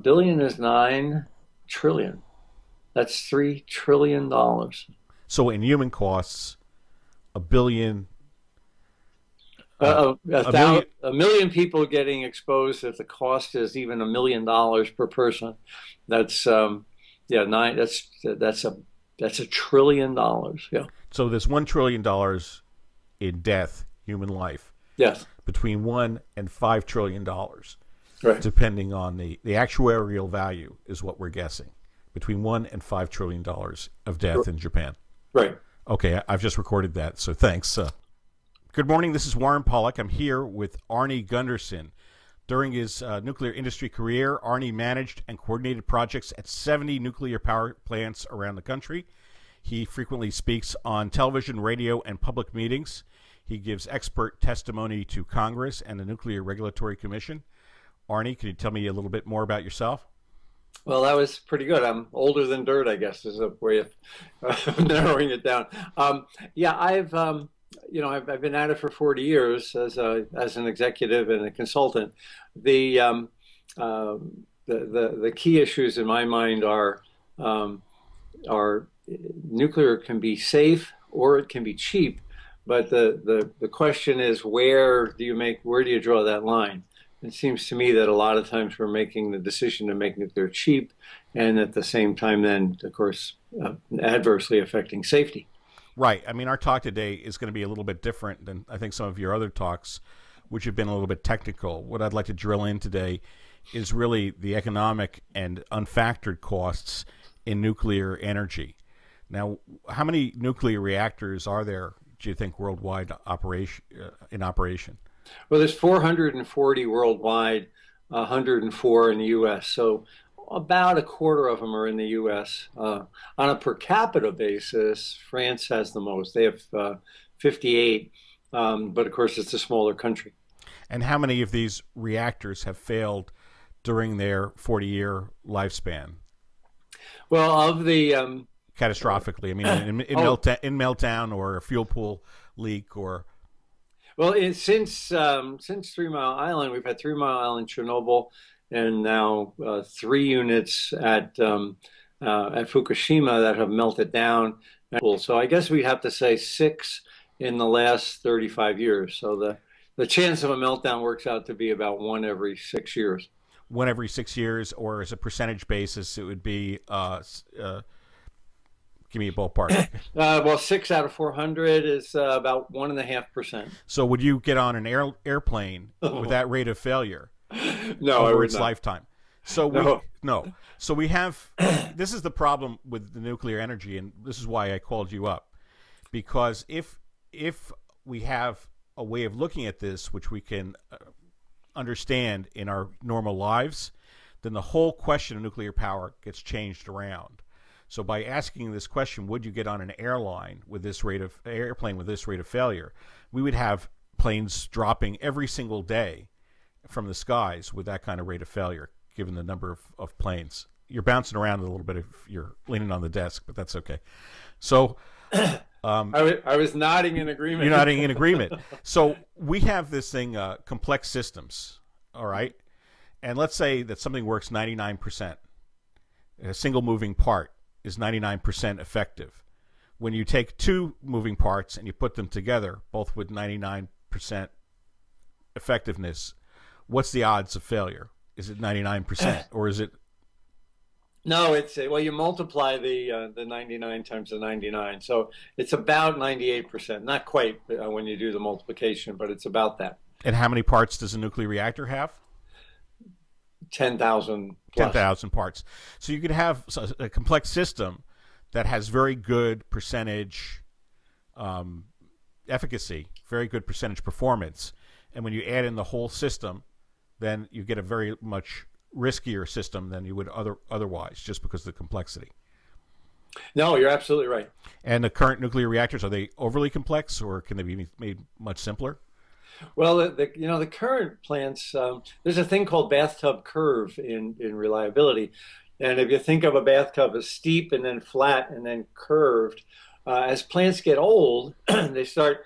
billion is 9 trillion. That's $3 trillion. So in human costs, a billion. A million people getting exposed. If the cost is even $1 million per person, that's yeah, nine. That's $1 trillion. Yeah. So there's $1 trillion in death, human life. Yes. Between $1 and $5 trillion, Right. depending on the actuarial value, is what we're guessing. Between $1 and $5 trillion of death in Japan. Right. Okay, I've just recorded that, so thanks. Good morning, this is Warren Pollock. I'm here with Arnie Gundersen. During his nuclear industry career, Arnie managed and coordinated projects at 70 nuclear power plants around the country. He frequently speaks on television, radio, and public meetings. He gives expert testimony to Congress and the Nuclear Regulatory Commission. Arnie, can you tell me a little bit more about yourself? Well, that was pretty good. I'm older than dirt, I guess, is a way of narrowing it down. Yeah, I've been at it for 40 years as an executive and a consultant. The key issues in my mind are nuclear can be safe or it can be cheap, but the question is where do you draw that line? It seems to me that a lot of times we're making the decision to make nuclear cheap, and at the same time, then of course, adversely affecting safety. Right. I mean, our talk today is going to be a little bit different than I think some of your other talks, which have been a little bit technical. What I'd like to drill in today is really the economic and unfactored costs in nuclear energy. Now, how many nuclear reactors are there, do you think, worldwide in operation? Well, there's 440 worldwide, 104 in the U.S. So about a quarter of them are in the U.S. On a per capita basis, France has the most. They have 58, but of course it's a smaller country. And how many of these reactors have failed during their 40-year lifespan? Well, of the catastrophically, I mean, in meltdown or a fuel pool leak or. Well, since 3 Mile Island, we've had 3 Mile Island, Chernobyl, and now 3 units at Fukushima that have melted down. So I guess we'd have to say 6 in the last 35 years. So the chance of a meltdown works out to be about 1 every 6 years. 1 every 6 years, or as a percentage basis, it would be. Give me a ballpark. Well, 6 out of 400 is about 1.5%. So would you get on an airplane with that rate of failure? No, over I would its not. lifetime. So no. So we have. This is the problem with the nuclear energy, and this is why I called you up, because if we have a way of looking at this, which we can understand in our normal lives, then the whole question of nuclear power gets changed around. So by asking this question, would you get on an airplane with this rate of failure, we would have planes dropping every single day from the skies with that kind of rate of failure, given the number of planes. You're bouncing around a little bit if you're leaning on the desk, but that's okay. So I was nodding in agreement. You're nodding in agreement. So we have this thing, complex systems, all right? And let's say that something works 99%. A single moving part is 99% effective. When you take 2 moving parts and you put them together, both with 99% effectiveness, what's the odds of failure? Is it 99% or is it? No, well, you multiply the 99 times the 99, so it's about 98%. Not quite when you do the multiplication, but it's about that. And how many parts does a nuclear reactor have? 10,000 10,000 parts. So you could have a complex system that has very good percentage efficacy, very good percentage performance. And when you add in the whole system, then you get a very much riskier system than you would otherwise, just because of the complexity. No, you're absolutely right. And the current nuclear reactors, are they overly complex, or can they be made much simpler? Well, the current plants, there's a thing called bathtub curve in reliability. And if you think of a bathtub as steep and then flat and then curved, as plants get old, they start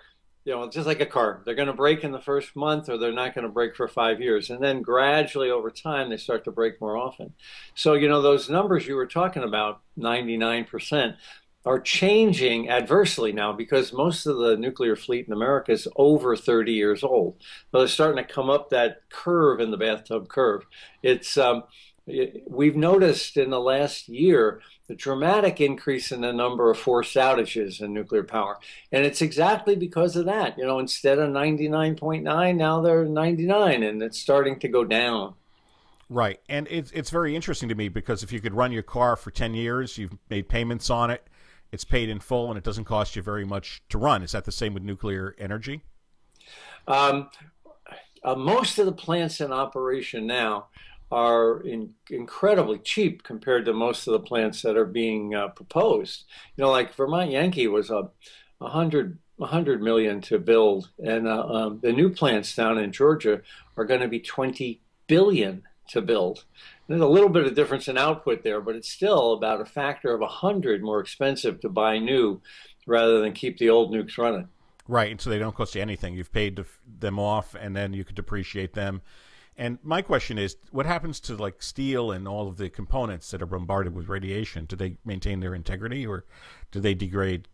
just like a car, they're going to break in the first month or they're not going to break for 5 years. And then gradually over time, they start to break more often. So, those numbers you were talking about, 99%, are changing adversely now because most of the nuclear fleet in America is over 30 years old. So they're starting to come up that curve in the bathtub curve. We've noticed in the last year the dramatic increase in the number of forced outages in nuclear power. And it's exactly because of that. Instead of 99.9, now they're 99, and it's starting to go down. Right. And it's very interesting to me because if you could run your car for 10 years, you've made payments on it, it's paid in full, and it doesn't cost you very much to run. Is that the same with nuclear energy? Most of the plants in operation now are incredibly cheap compared to most of the plants that are being proposed. Like Vermont Yankee was a 100 million to build, and the new plants down in Georgia are going to be 20 billion to build. There's a little bit of difference in output there, but it's still about a factor of 100 more expensive to buy new rather than keep the old nukes running. Right, and so they don't cost you anything. You've paid them off, and then you could depreciate them. And my question is, what happens to like steel and all of the components that are bombarded with radiation? Do they maintain their integrity, or do they degrade?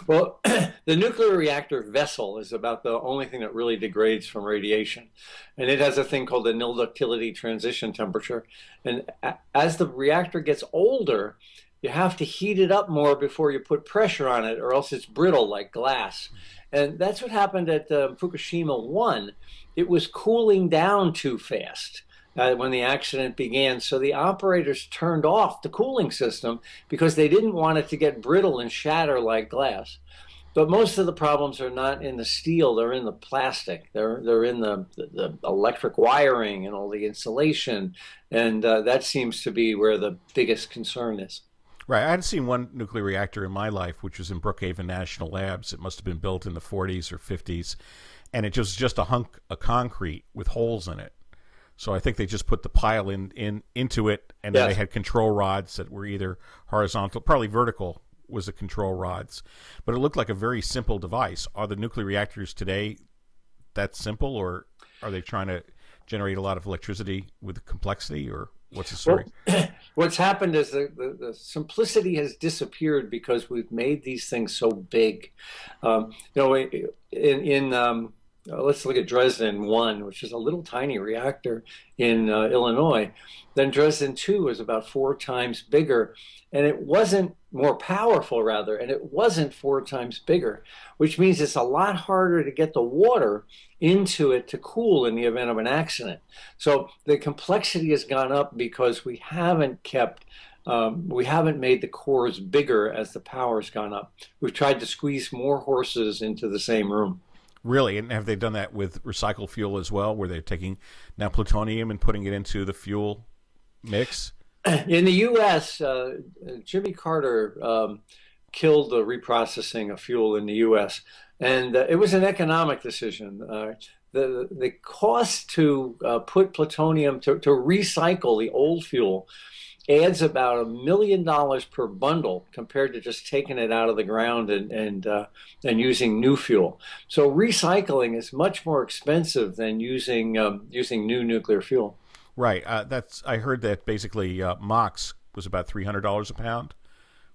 Well, the nuclear reactor vessel is about the only thing that really degrades from radiation. And it has a thing called the nil ductility transition temperature. And as the reactor gets older, you have to heat it up more before you put pressure on it, or else it's brittle like glass. And that's what happened at Fukushima 1. It was cooling down too fast when the accident began. So the operators turned off the cooling system because they didn't want it to get brittle and shatter like glass. But most of the problems are not in the steel, they're in the plastic. They're in the electric wiring and all the insulation. And that seems to be where the biggest concern is. Right. I had seen one nuclear reactor in my life, which was in Brookhaven National Labs. It must have been built in the 40s or 50s. And it was just a hunk of concrete with holes in it. So I think they just put the pile into it, and then they had control rods that were either horizontal, probably vertical was the control rods. But it looked like a very simple device. Are the nuclear reactors today that simple, or are they trying to generate a lot of electricity with complexity, or what's the story? Well, what's happened is the simplicity has disappeared because we've made these things so big. Let's look at Dresden 1, which is a little tiny reactor in Illinois. Then Dresden 2 is about 4 times bigger, and it wasn't more powerful, rather, and it wasn't 4 times bigger, which means it's a lot harder to get the water into it to cool in the event of an accident. So the complexity has gone up because we haven't made the cores bigger as the power's gone up. We've tried to squeeze more horses into the same room. Really? And have they done that with recycled fuel as well, where they're taking now plutonium and putting it into the fuel mix? In the U.S., Jimmy Carter killed the reprocessing of fuel in the U.S., and it was an economic decision. The cost to put plutonium, to recycle the old fuel, adds about $1 million per bundle compared to just taking it out of the ground and using new fuel. So recycling is much more expensive than using new nuclear fuel. Right. I heard that basically MOX was about $300 a pound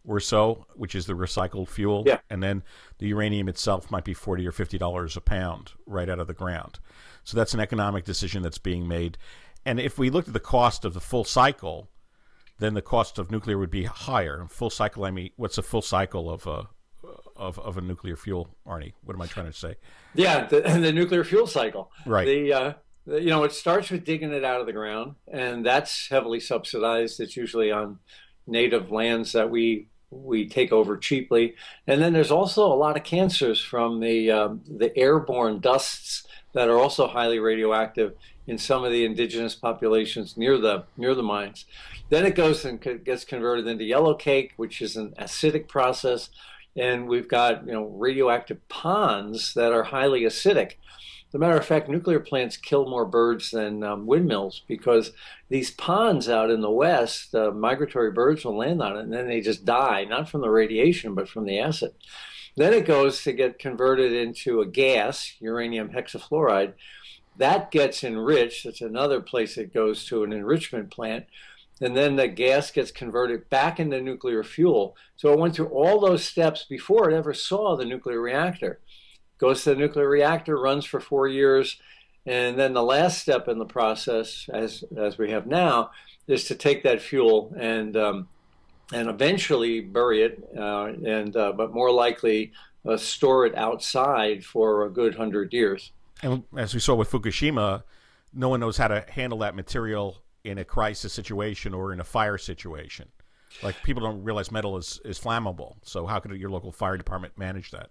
or so, which is the recycled fuel. Yeah. And then the uranium itself might be $40 or $50 a pound right out of the ground. So that's an economic decision that's being made. And if we looked at the cost of the full cycle, then the cost of nuclear would be higher. Full cycle, I mean, what's a full cycle of a nuclear fuel, Arnie? What am I trying to say? Yeah, the nuclear fuel cycle. Right. It starts with digging it out of the ground, and that's heavily subsidized. It's usually on native lands that we take over cheaply. And then there's also a lot of cancers from the airborne dusts that are also highly radioactive in some of the indigenous populations near the mines. Then it goes and gets converted into yellow cake, which is an acidic process, and we've got radioactive ponds that are highly acidic. As a matter of fact, nuclear plants kill more birds than windmills because these ponds out in the west, migratory birds will land on it and then they just die, not from the radiation but from the acid. Then it goes to get converted into a gas, uranium hexafluoride. That gets enriched. That's another place it goes to, an enrichment plant. And then the gas gets converted back into nuclear fuel. So it went through all those steps before it ever saw the nuclear reactor. Goes to the nuclear reactor, runs for 4 years, and then the last step in the process, as we have now, is to take that fuel and eventually bury it, but more likely store it outside for a good 100 years. And as we saw with Fukushima, no one knows how to handle that material in a crisis situation or in a fire situation. Like, people don't realize metal is flammable. So how could your local fire department manage that?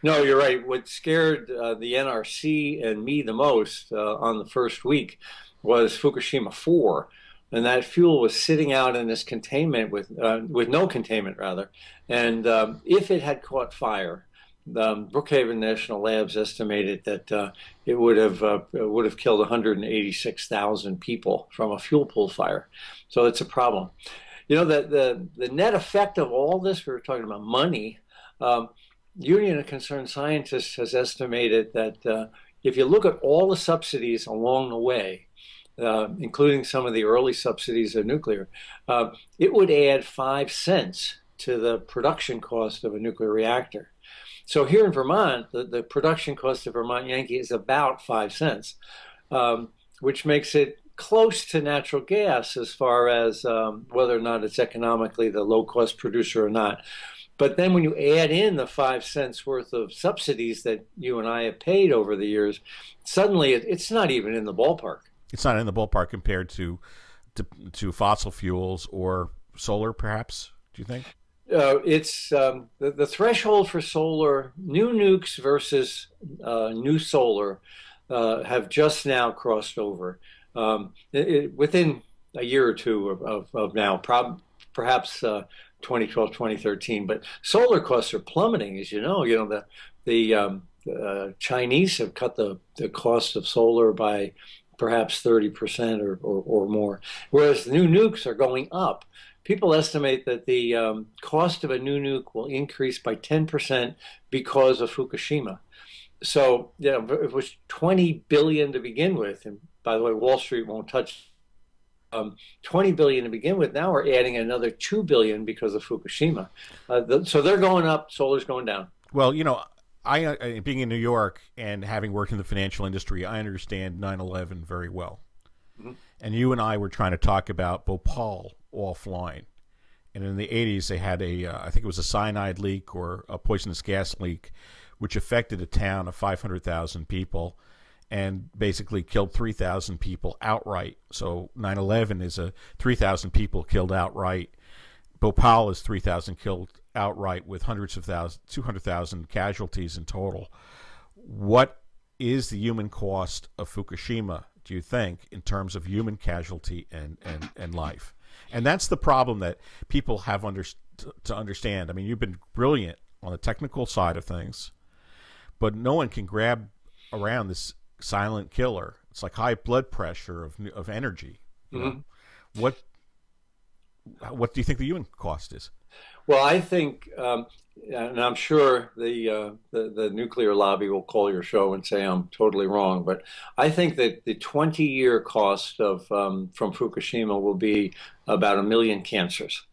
No, you're right. What scared the NRC and me the most on the first week was Fukushima 4. And that fuel was sitting out in this containment with no containment, rather. And if it had caught fire, Brookhaven National Labs estimated that it would have killed 186,000 people from a fuel pool fire. So it's a problem. You know, the net effect of all this, we were talking about money. Union of Concerned Scientists has estimated that if you look at all the subsidies along the way, including some of the early subsidies of nuclear, it would add 5 cents to the production cost of a nuclear reactor. So here in Vermont, the production cost of Vermont Yankee is about 5 cents, which makes it close to natural gas as far as whether or not it's economically the low-cost producer or not. But then when you add in the 5 cents worth of subsidies that you and I have paid over the years, suddenly it's not even in the ballpark. It's not in the ballpark compared to fossil fuels or solar, perhaps, do you think? It's the threshold for solar, new nukes versus new solar have just now crossed over. Within a year or two of now, perhaps 2012, 2013. But solar costs are plummeting, as you know. You know, the Chinese have cut the cost of solar by perhaps 30% or more, whereas new nukes are going up. People estimate that the cost of a new nuke will increase by 10% because of Fukushima. So, you know, it was $20 billion to begin with, and by the way, Wall Street won't touch $20 billion to begin with. Now we're adding another $2 billion because of Fukushima. So they're going up, solar's going down. Well, you know, I being in New York and having worked in the financial industry, I understand 9/11 very well. Mm-hmm. And you and I were trying to talk about Bhopal offline. And in the 80s, they had I think it was a cyanide leak or a poisonous gas leak, which affected a town of 500,000 people and basically killed 3,000 people outright. So 9/11 is 3,000 people killed outright. Bhopal is 3,000 killed outright with hundreds of thousands, 200,000 casualties in total. What is the human cost of Fukushima, do you think, in terms of human casualty and life? And that's the problem that people have to understand. I mean, you've been brilliant on the technical side of things, but no one can grab around this silent killer. It's like high blood pressure of energy. You know? What do you think the human cost is? Well, I think, and I'm sure the nuclear lobby will call your show and say I'm totally wrong, but I think that the 20-year cost of from Fukushima will be about 1 million cancers.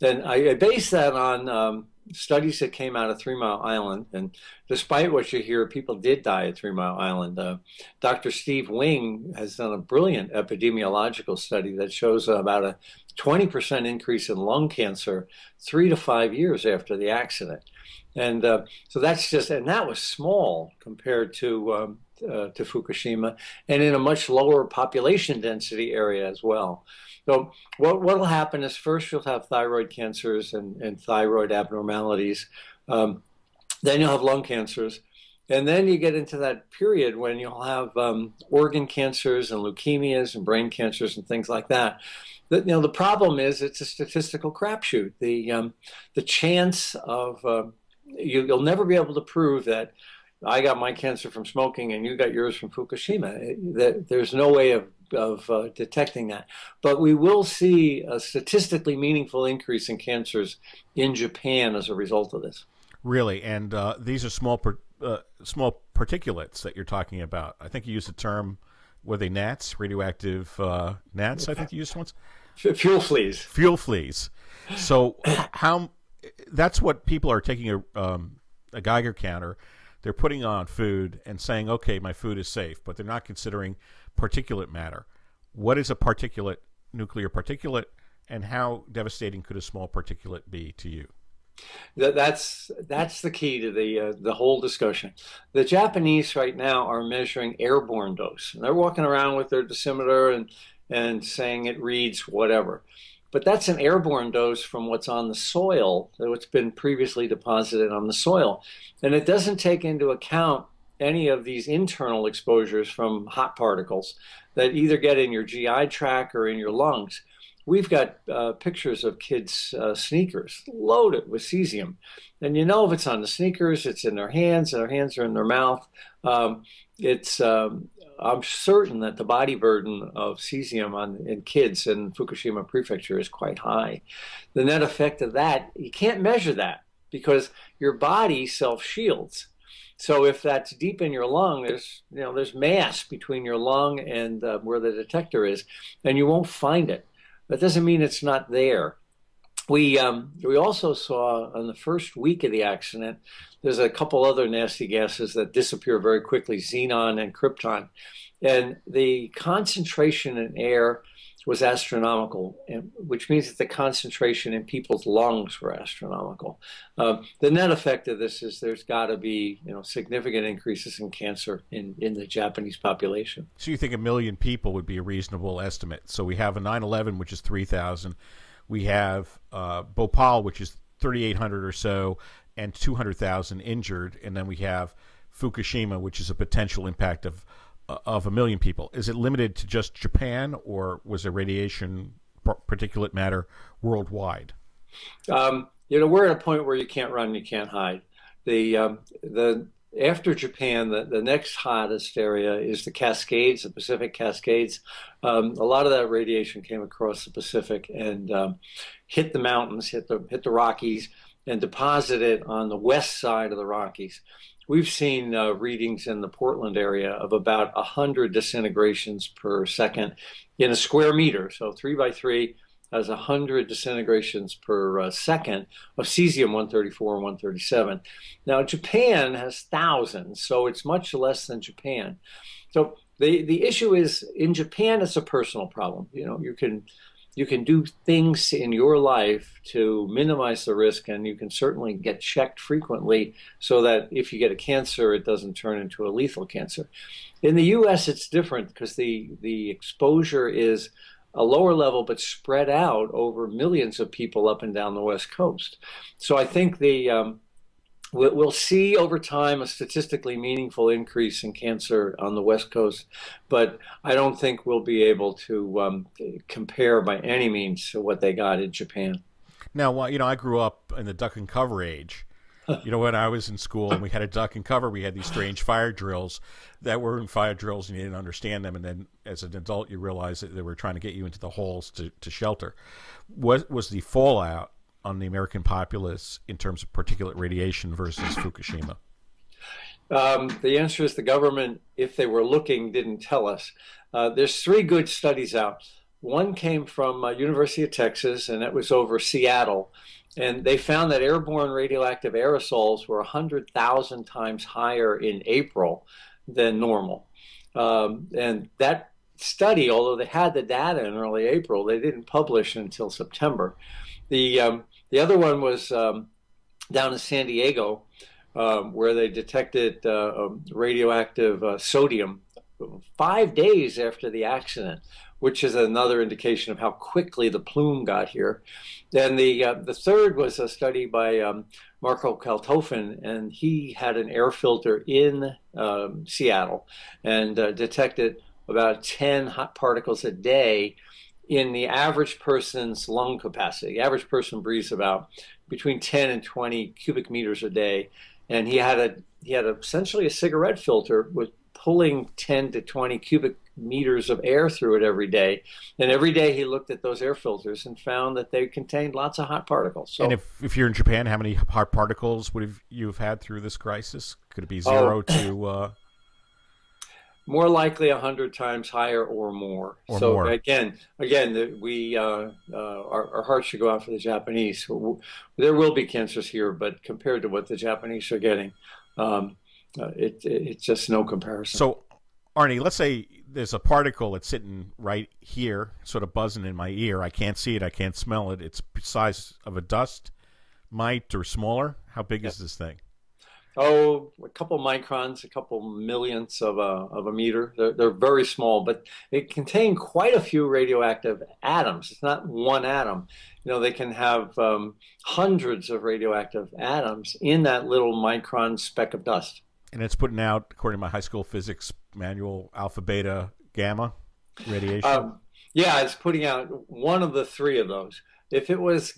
And I base that on studies that came out of 3 Mile Island. And despite what you hear, people did die at 3 Mile Island. Dr. Steve Wing has done a brilliant epidemiological study that shows about a 20% increase in lung cancer 3 to 5 years after the accident. And so that's just, and that was small compared to Fukushima, and in a much lower population density area as well. So what will happen is first you'll have thyroid cancers and thyroid abnormalities. Then you'll have lung cancers. And then you get into that period when you'll have organ cancers and leukemias and brain cancers and things like that. The problem is it's a statistical crapshoot. The chance of you'll never be able to prove that I got my cancer from smoking and you got yours from Fukushima. There's no way of detecting that. But we will see a statistically meaningful increase in cancers in Japan as a result of this. Really, and these are small particulates that you're talking about. I think you used the term, were they gnats, radioactive gnats? I think you used once. Fuel fleas. Fuel fleas. So how? That's what people are taking a Geiger counter. They're putting on food and saying, okay, my food is safe, but they're not considering particulate matter. What is a nuclear particulate, and how devastating could a small particulate be to you? That's the key to the whole discussion. The Japanese right now are measuring airborne dose, and they're walking around with their dosimeter and saying it reads whatever. But that's an airborne dose from what's on the soil, what's been previously deposited on the soil. And it doesn't take into account any of these internal exposures from hot particles that either get in your GI tract or in your lungs. We've got pictures of kids' sneakers loaded with cesium. And you know if it's on the sneakers, it's in their hands, and their hands are in their mouth. I'm certain that the body burden of cesium in kids in Fukushima Prefecture is quite high. The net effect of that, you can't measure that because your body self-shields. So if that's deep in your lung, there's mass between your lung and where the detector is, and you won't find it. That doesn't mean it's not there. We also saw on the first week of the accident, there's a couple other nasty gases that disappear very quickly, xenon and krypton. And the concentration in air was astronomical, which means that the concentration in people's lungs were astronomical. The net effect of this is there's got to be significant increases in cancer in the Japanese population. So you think 1 million people would be a reasonable estimate? So we have a 9/11, which is 3,000. We have Bhopal, which is 3,800 or so, and 200,000 injured, and then we have Fukushima, which is a potential impact of 1 million people. Is it limited to just Japan, or was there radiation particulate matter worldwide? We're at a point where you can't run, you can't hide. After Japan, the next hottest area is the Cascades, the Pacific Cascades. A lot of that radiation came across the Pacific and hit the mountains, hit the Rockies, and deposited on the west side of the Rockies. We've seen readings in the Portland area of about 100 disintegrations per second in a square meter. So 3 by 3 has 100 disintegrations per second of cesium-134 and 137. Now, Japan has thousands, so it's much less than Japan. So the issue is, in Japan, it's a personal problem. You can do things in your life to minimize the risk, and you can certainly get checked frequently so that if you get a cancer, it doesn't turn into a lethal cancer. In the U.S., it's different because the exposure is a lower level but spread out over millions of people up and down the West Coast. So I think we'll see over time a statistically meaningful increase in cancer on the West Coast, but I don't think we'll be able to compare by any means to what they got in Japan. Now, I grew up in the duck and cover age. When I was in school and we had a duck and cover, we had these strange fire drills that weren't fire drills and you didn't understand them. And then as an adult, you realize that they were trying to get you into the holes to shelter. What was the fallout on the American populace in terms of particulate radiation versus Fukushima? The answer is the government, if they were looking, didn't tell us. There's 3 good studies out. One came from University of Texas, and it was over Seattle. And they found that airborne radioactive aerosols were 100,000 times higher in April than normal. And that study, although they had the data in early April, they didn't publish until September. The other one was down in San Diego, where they detected radioactive sodium 5 days after the accident, which is another indication of how quickly the plume got here. Then the third was a study by Marco Kaltofen, and he had an air filter in Seattle and detected about 10 hot particles a day in the average person's lung capacity. The average person breathes about between 10 and 20 cubic meters a day, and he had essentially a cigarette filter with pulling 10 to 20 cubic meters of air through it every day. And every day he looked at those air filters and found that they contained lots of hot particles. So, and if you're in Japan, how many hot particles would you have had through this crisis? Could it be 0 to... More likely 100 times higher or more. Or so more. again, our hearts should go out for the Japanese. There will be cancers here, but compared to what the Japanese are getting, it's just no comparison. So, Arnie, let's say there's a particle that's sitting right here, sort of buzzing in my ear. I can't see it. I can't smell it. It's the size of a dust mite or smaller. How big is this thing? Oh, a couple microns, a couple millionths of a meter. They're very small, but they contain quite a few radioactive atoms. It's not one atom. They can have hundreds of radioactive atoms in that little micron speck of dust. And it's putting out, according to my high school physics manual, alpha, beta, gamma radiation. Yeah, it's putting out one of the three of those. If it was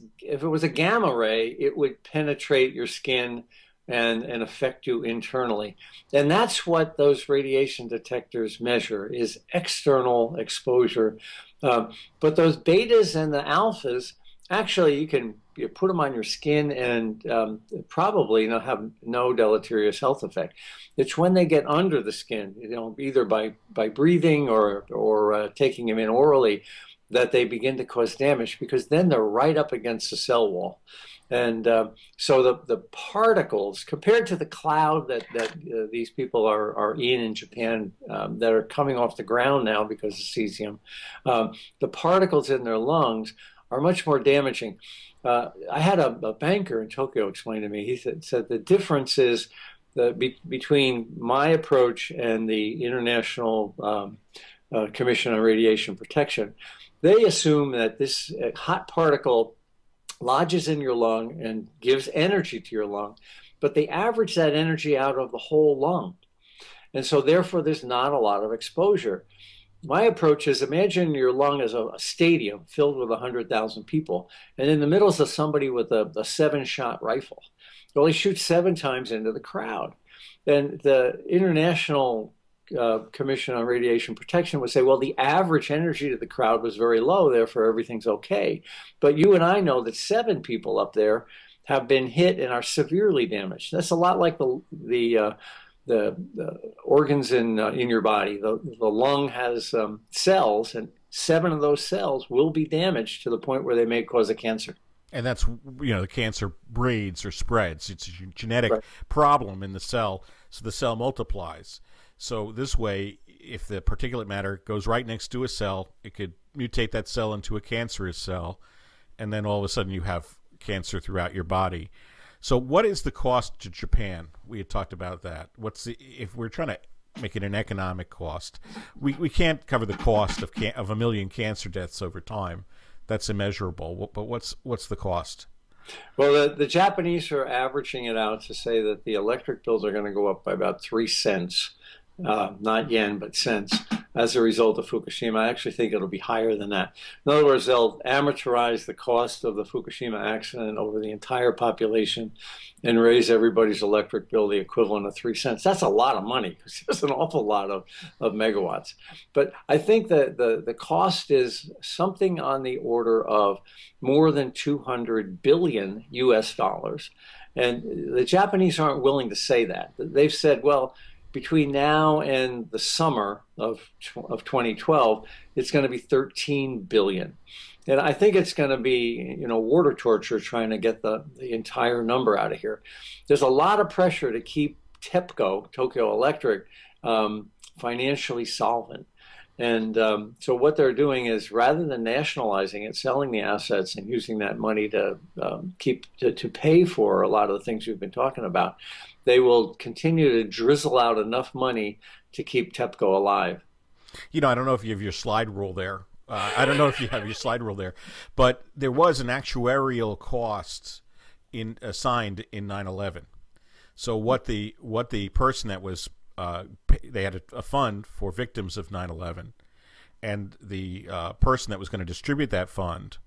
a gamma ray, it would penetrate your skin and affect you internally. And that's what those radiation detectors measure, is external exposure. But those betas and the alphas, actually, you put them on your skin and probably have no deleterious health effect. It's when they get under the skin, either by breathing or taking them in orally, that they begin to cause damage, because then they're right up against the cell wall. And so the particles, compared to the cloud that these people are in Japan, that are coming off the ground now because of cesium, the particles in their lungs are much more damaging. I had a banker in Tokyo explain to me. He said the difference is between my approach and the International Commission on Radiation Protection. They assume that this hot particle lodges in your lung and gives energy to your lung, but they average that energy out of the whole lung. And so therefore there's not a lot of exposure. My approach is, imagine your lung as a stadium filled with 100,000 people, and in the middle is somebody with a 7-shot rifle. Well, he shoots 7 times into the crowd. Then the International Commission on Radiation Protection would say, well, the average energy to the crowd was very low, therefore everything's okay. But you and I know that 7 people up there have been hit and are severely damaged. That's a lot like the organs in your body. The lung has cells, and 7 of those cells will be damaged to the point where they may cause a cancer. And that's, the cancer breeds or spreads. It's a genetic problem in the cell, so the cell multiplies. So this way, if the particulate matter goes right next to a cell, it could mutate that cell into a cancerous cell, and then all of a sudden you have cancer throughout your body. So what is the cost to Japan? We had talked about that. If we're trying to make it an economic cost, we can't cover the cost of 1 million cancer deaths over time. That's immeasurable. But what's the cost? Well, the Japanese are averaging it out to say that the electric bills are going to go up by about 3 cents. Not yen, but cents, as a result of Fukushima. I actually think it'll be higher than that. In other words, they'll amortize the cost of the Fukushima accident over the entire population and raise everybody's electric bill the equivalent of 3 cents. That's a lot of money, because there's an awful lot of megawatts. But I think that the cost is something on the order of more than 200 billion US dollars. And the Japanese aren't willing to say that. They've said, well, between now and the summer of 2012, it's going to be 13 billion. And I think it's going to be, water torture trying to get the entire number out of here. There's a lot of pressure to keep TEPCO, Tokyo Electric, financially solvent. And so what they're doing is, rather than nationalizing it, selling the assets and using that money to pay for a lot of the things we've been talking about, they will continue to drizzle out enough money to keep TEPCO alive. I don't know if you have your slide rule there. I don't know if you have your slide rule there, but there was an actuarial cost assigned in 9/11. So what the person that was they had a fund for victims of 9/11, and the person that was going to distribute that fund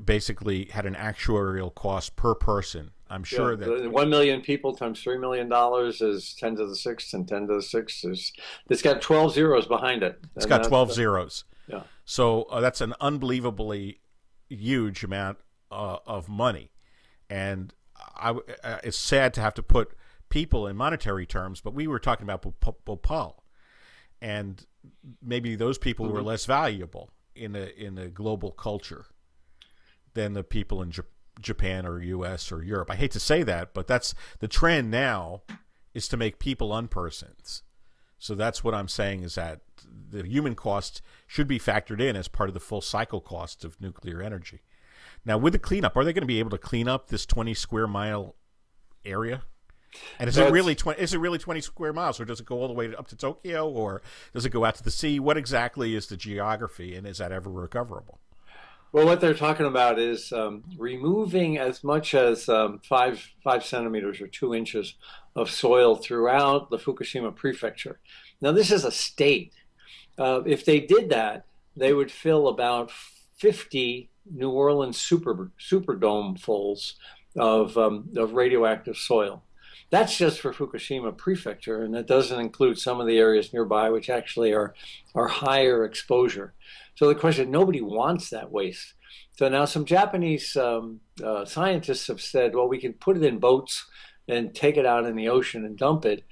basically had an actuarial cost per person. I'm sure that 1 million people times $3 million is 10 to the 6th, and 10 to the 6th is, it's got 12 zeros behind it. It's got 12 zeros. Yeah. So that's an unbelievably huge amount of money. And it's sad to have to put people in monetary terms, but we were talking about Bhopal. And maybe those people were less valuable in a global culture than the people in Japan or U.S. or Europe. I hate to say that, but that's the trend now, is to make people unpersons. So that's what I'm saying, is that the human cost should be factored in as part of the full cycle cost of nuclear energy. Now, with the cleanup, are they going to be able to clean up this 20 square mile area? And is it really 20 square miles, or does it go all the way up to Tokyo, or does it go out to the sea? What exactly is the geography, and is that ever recoverable? Well, what they're talking about is removing as much as 5 centimeters or 2 inches of soil throughout the Fukushima prefecture. Now, this is a state. If they did that, they would fill about 50 New Orleans Superdome fulls of radioactive soil. That's just for Fukushima prefecture, and that doesn't include some of the areas nearby, which actually are higher exposure. So the question, nobody wants that waste. So now some Japanese scientists have said, well, we can put it in boats and take it out in the ocean and dump it.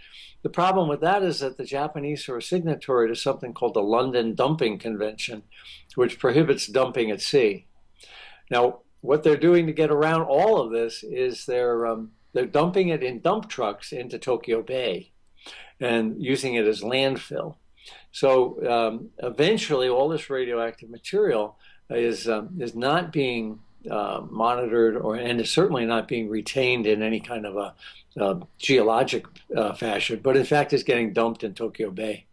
The problem with that is that the Japanese are a signatory to something called the London Dumping Convention, which prohibits dumping at sea. Now, what they're doing to get around all of this is they're dumping it in dump trucks into Tokyo Bay and using it as landfill. So eventually, all this radioactive material is not being monitored, and is certainly not being retained in any kind of a geologic fashion, but in fact is getting dumped in Tokyo Bay.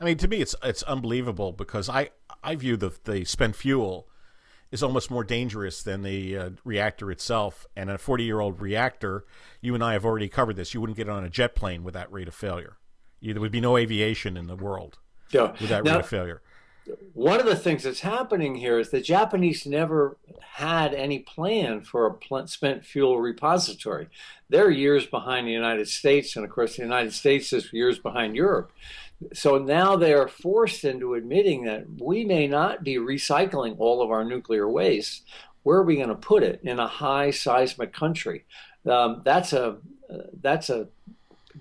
I mean, to me, it's unbelievable, because I view the spent fuel is almost more dangerous than the reactor itself. And a 40-year-old reactor, you and I have already covered this, you wouldn't get on a jet plane with that rate of failure. There would be no aviation in the world with that rate of failure. One of the things that's happening here is the Japanese never had any plan for a spent fuel repository. They're years behind the United States, and of course the United States is years behind Europe. So now they are forced into admitting that we may not be recycling all of our nuclear waste. Where are we going to put it? In a high seismic country. That's a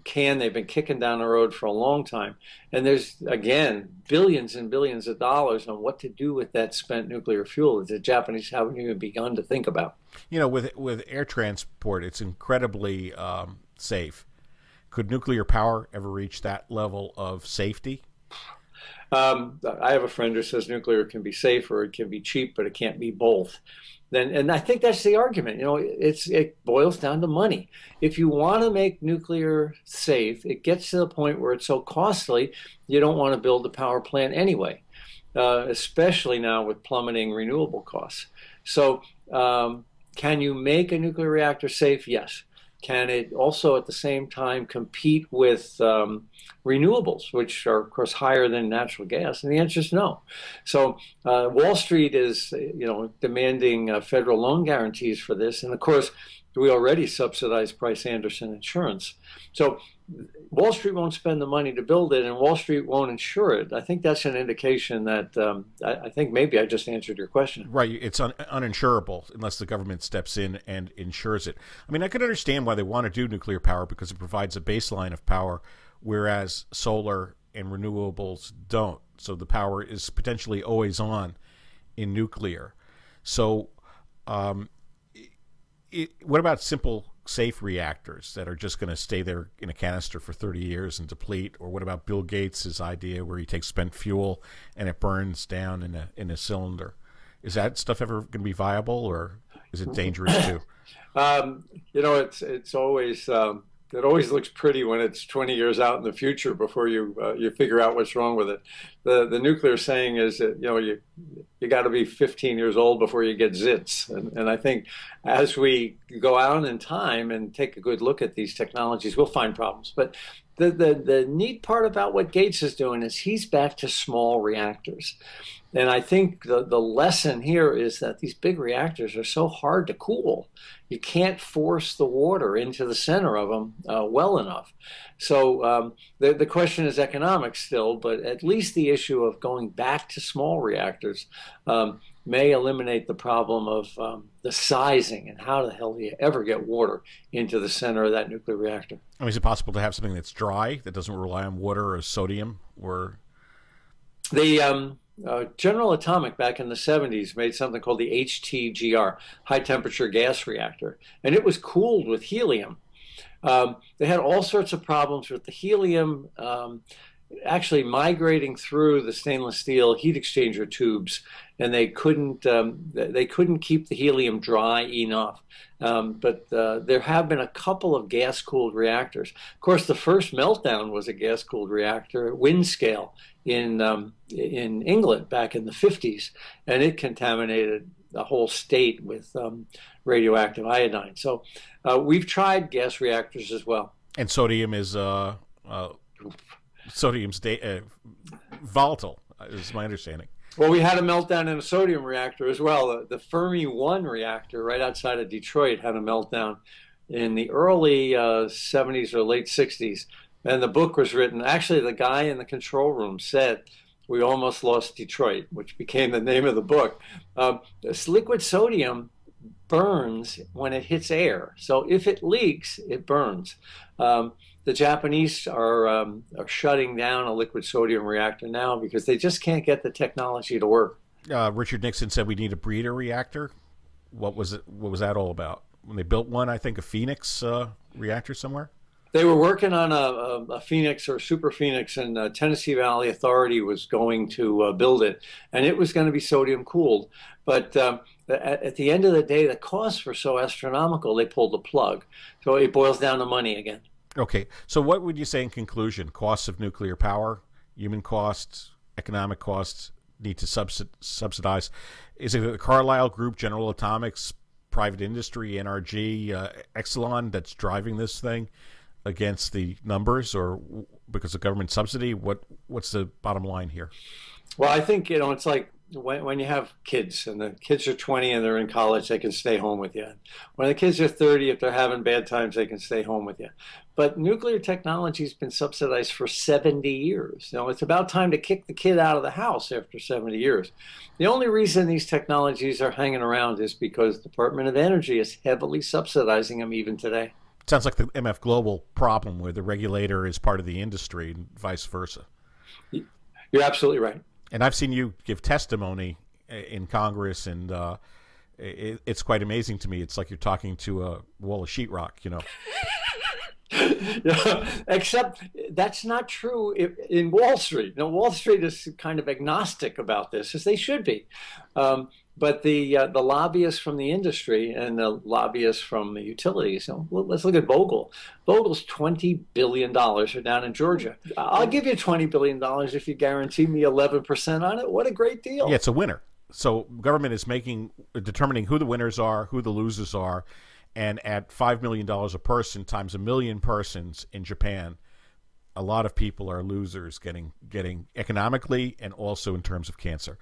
can they've been kicking down the road for a long time. And there's, again, billions and billions of dollars on what to do with that spent nuclear fuel that the Japanese haven't even begun to think about. You know, with air transport, it's incredibly safe. Could nuclear power ever reach that level of safety? I have a friend who says nuclear can be safe or it can be cheap, but it can't be both. And I think that's the argument. You know, it boils down to money. If you want to make nuclear safe, it gets to the point where it's so costly, you don't want to build a power plant anyway, especially now with plummeting renewable costs. So can you make a nuclear reactor safe? Yes. Can it also at the same time compete with renewables, which are, of course, higher than natural gas? And the answer is no. So Wall Street is, demanding federal loan guarantees for this. And of course, we already subsidize Price Anderson insurance. So Wall Street won't spend the money to build it, and Wall Street won't insure it. I think that's an indication that I think maybe I just answered your question. Right. It's uninsurable unless the government steps in and insures it. I mean, I can understand why they want to do nuclear power, because it provides a baseline of power, whereas solar and renewables don't. So the power is potentially always on in nuclear. So what about simple, safe reactors that are just going to stay there in a canister for 30 years and deplete? Or what about Bill Gates' idea where he takes spent fuel and it burns down in a cylinder? Is that stuff ever going to be viable, or is it dangerous too? It's always it always looks pretty when it's 20 years out in the future before you figure out what's wrong with it. the nuclear saying is that you got to be 15 years old before you get zits, and I think as we go out in time and take a good look at these technologies, we'll find problems. But the neat part about what Gates is doing is he's back to small reactors. And I think the lesson here is that these big reactors are so hard to cool. You can't force the water into the center of them well enough. So the question is economics still, but at least the issue of going back to small reactors may eliminate the problem of the sizing and how the hell do you ever get water into the center of that nuclear reactor. I mean, is it possible to have something that's dry, that doesn't rely on water or sodium? Or the General Atomic back in the 70s made something called the HTGR, high temperature gas reactor, and it was cooled with helium. They had all sorts of problems with the helium actually migrating through the stainless steel heat exchanger tubes, and they couldn't keep the helium dry enough. But there have been a couple of gas-cooled reactors. Of course, the first meltdown was a gas-cooled reactor at Windscale in England back in the 50s, and it contaminated the whole state with radioactive iodine. So we've tried gas reactors as well. And sodium is sodium's volatile, is my understanding. Well, we had a meltdown in a sodium reactor as well. The Fermi 1 reactor right outside of Detroit had a meltdown in the early 70s or late 60s. And the book was written. Actually, the guy in the control room said, "We almost lost Detroit," which became the name of the book. This liquid sodium burns when it hits air. So if it leaks, it burns. The Japanese are shutting down a liquid sodium reactor now because they just can't get the technology to work. Richard Nixon said we need a breeder reactor. What was it? What was that all about? When they built one, I think a Phoenix reactor somewhere. They were working on a Phoenix or Super Phoenix, and Tennessee Valley Authority was going to build it, and it was going to be sodium cooled. But at the end of the day, the costs were so astronomical, they pulled the plug. So it boils down to money again. Okay, so what would you say in conclusion? Costs of nuclear power, human costs, economic costs need to subsidize. Is it the Carlyle Group, General Atomics, private industry, NRG, Exelon that's driving this thing against the numbers, or because of government subsidy? What's the bottom line here? Well, I think, it's like when you have kids and the kids are 20 and they're in college, they can stay home with you. When the kids are 30, if they're having bad times, they can stay home with you. But nuclear technology has been subsidized for 70 years. It's about time to kick the kid out of the house after 70 years. The only reason these technologies are hanging around is because the Department of Energy is heavily subsidizing them even today. Sounds like the MF Global problem where the regulator is part of the industry and vice versa. You're absolutely right. And I've seen you give testimony in Congress, and it's quite amazing to me. It's like you're talking to a wall of sheetrock, Except that's not true in Wall Street. Wall Street is kind of agnostic about this, as they should be. But the lobbyists from the industry and the lobbyists from the utilities, let's look at Vogtle. Vogtle's $20 billion are down in Georgia. I'll give you $20 billion if you guarantee me 11% on it. What a great deal. Yeah, it's a winner. So government is determining who the winners are, who the losers are, and at $5 million a person times 1 million persons in Japan, a lot of people are losers getting economically and also in terms of cancer.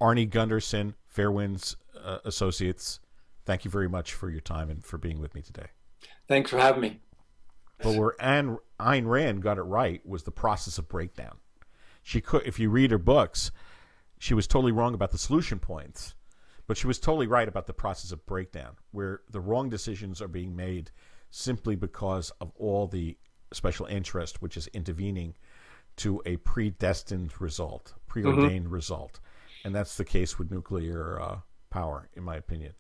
Arnie Gundersen, Fairwinds Associates, thank you very much for your time and for being with me today. Thanks for having me. But where Ayn Rand got it right was the process of breakdown. She could, if you read her books, she was totally wrong about the solution points, but she was totally right about the process of breakdown, where the wrong decisions are being made simply because of all the special interest which is intervening to a predestined result, preordained result. And that's the case with nuclear power, in my opinion.